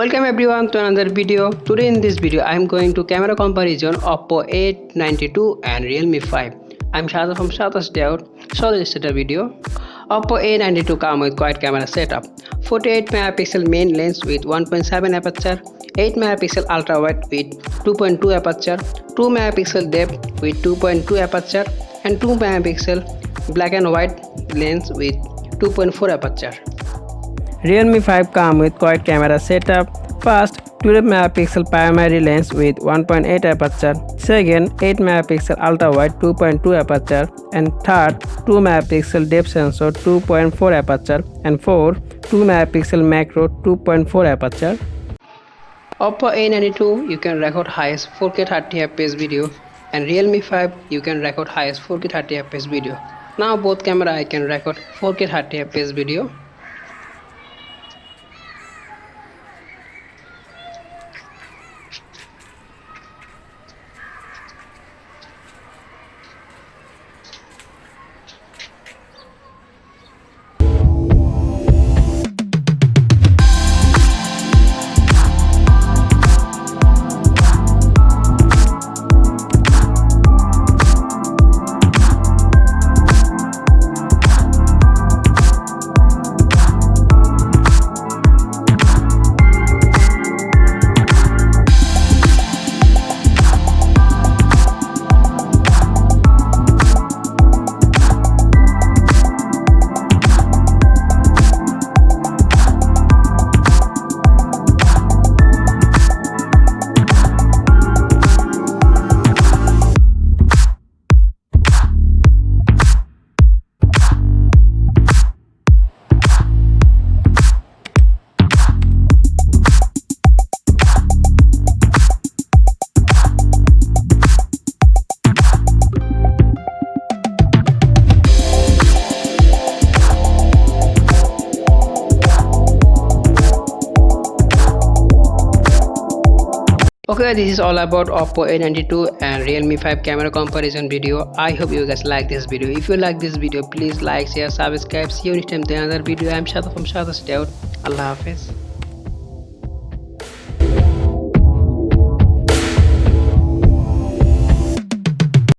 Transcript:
Welcome everyone to another video. Today in this video I am going to camera comparison Oppo A92 and Realme 5. I am Shada from SHADAT'S Dayout. So let's start the video. Oppo A92 comes with quad camera setup. 48 megapixel main lens with 1.7 aperture, 8 megapixel ultra wide with 2.2 aperture, 2 megapixel depth with 2.2 aperture and 2 megapixel black and white lens with 2.4 aperture. Realme 5 comes with quad camera setup. First, 12 megapixel primary lens with 1.8 aperture. Second, 8 megapixel ultra wide 2.2 aperture. And third, 2 megapixel depth sensor 2.4 aperture. And fourth, 2 megapixel macro 2.4 aperture. Oppo A92 you can record highest 4K 30fps video, and Realme 5 you can record highest 4K 30fps video. Now both camera I can record 4K 30fps video. Okay, this is all about Oppo A92 and Realme 5 camera comparison video. I hope you guys like this video. If you like this video, please like, share, subscribe. See you next time to another video. I am Shada from SHADAT'S Dayout. Allah Hafiz.